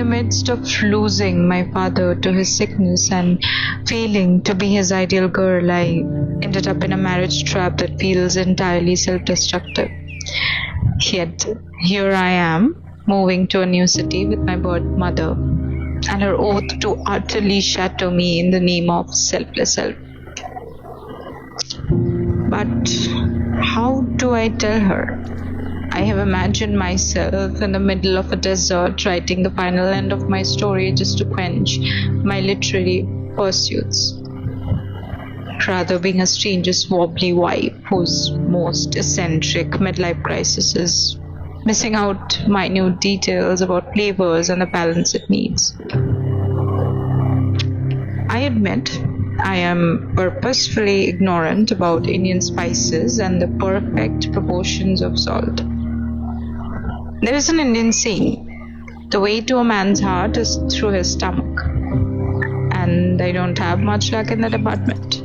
the midst of losing my father to his sickness and failing to be his ideal girl, I ended up in a marriage trap that feels entirely self-destructive. Yet, here I am, moving to a new city with my birth mother, and her oath to utterly shatter me in the name of selfless self. But how do I tell her? I have imagined myself in the middle of a desert writing the final end of my story just to quench my literary pursuits, rather being a stranger's wobbly wife whose most eccentric midlife crisis is missing out minute details about flavors and the balance it needs. I admit I am purposefully ignorant about Indian spices and the perfect proportions of salt. There is an Indian saying, the way to a man's heart is through his stomach, and I don't have much luck in that department.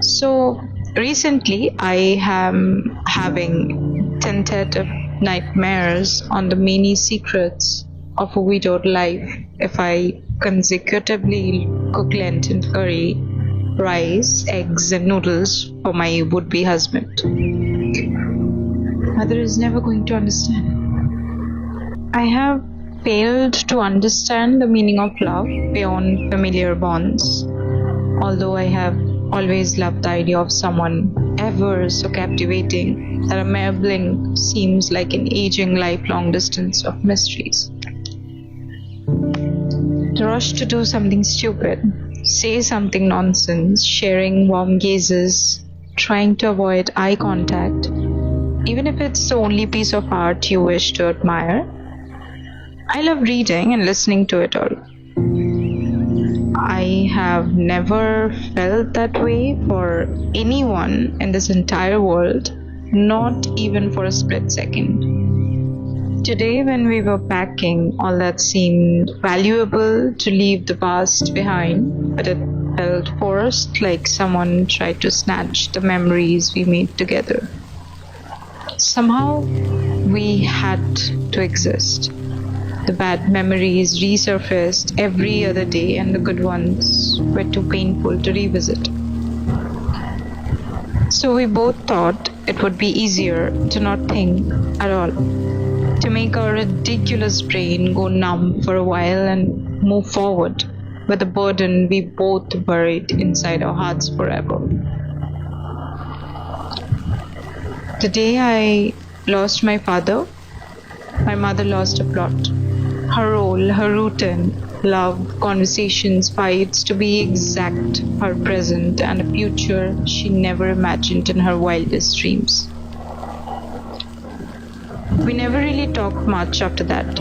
So recently I am having tentative nightmares on the many secrets of a widowed life if I consecutively cook Lenten curry, rice, eggs and noodles for my would-be husband. Mother is never going to understand. I have failed to understand the meaning of love beyond familiar bonds, although I have always loved the idea of someone ever so captivating that a mere blink seems like an aging lifelong distance of mysteries. The rush to do something stupid, say something nonsense, sharing warm gazes, trying to avoid eye contact, even if it's the only piece of art you wish to admire. I love reading and listening to it all. I have never felt that way for anyone in this entire world, not even for a split second. Today, when we were packing, all that seemed valuable to leave the past behind, but it felt forced, like someone tried to snatch the memories we made together. Somehow, we had to exist. The bad memories resurfaced every other day, and the good ones were too painful to revisit. So we both thought it would be easier to not think at all, to make our ridiculous brain go numb for a while and move forward with the burden we both buried inside our hearts forever. The day I lost my father, my mother lost a plot. Her role, her routine, love, conversations, fights, to be exact, her present and a future she never imagined in her wildest dreams. We never really talked much after that.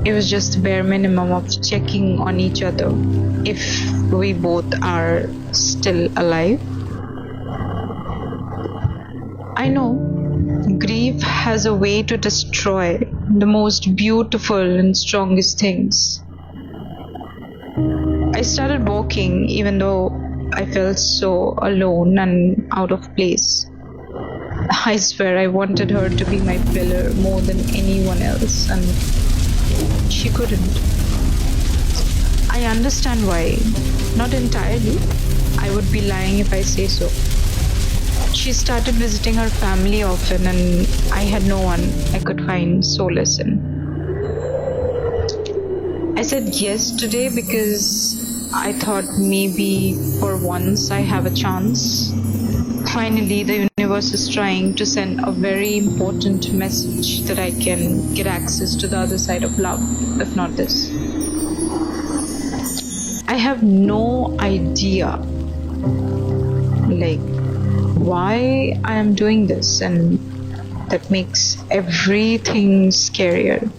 It was just the bare minimum of checking on each other if we both are still alive. I know grief has a way to destroy the most beautiful and strongest things. I started walking even though I felt so alone and out of place. I swear I wanted her to be my pillar more than anyone else, and she couldn't. I understand why. Not entirely. I would be lying if I say so. She started visiting her family often, and I had no one I could find solace in. I said yes today because I thought maybe for once I have a chance. Finally, the universe is trying to send a very important message that I can get access to the other side of love, if not this. I have no idea, why I am doing this, and that makes everything scarier.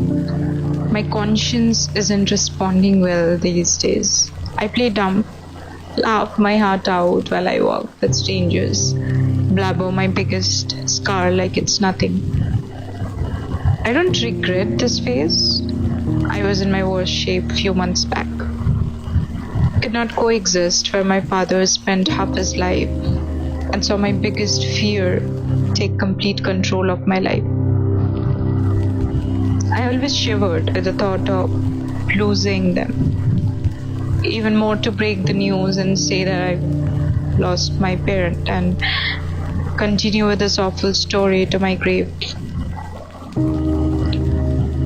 My conscience isn't responding well these days. I play dumb, laugh my heart out while I walk with strangers, blabber my biggest scar like it's nothing. I don't regret this phase. I was in my worst shape few months back. I could not coexist where my father spent half his life and saw my biggest fear take complete control of my life. I always shivered at the thought of losing them. Even more to break the news and say that I've lost my parent and continue with this awful story to my grave.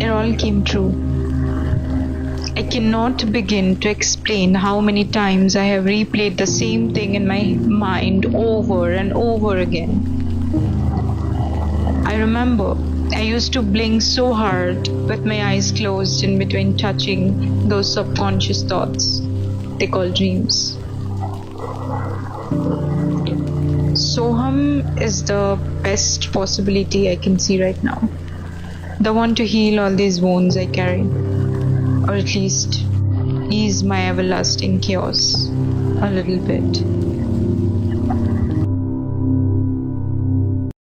It all came true. I cannot begin to explain how many times I have replayed the same thing in my mind over and over again. I remember I used to blink so hard with my eyes closed in between touching those subconscious thoughts they call dreams. Soham is the best possibility I can see right now. The one to heal all these wounds I carry, or at least ease my everlasting chaos a little bit.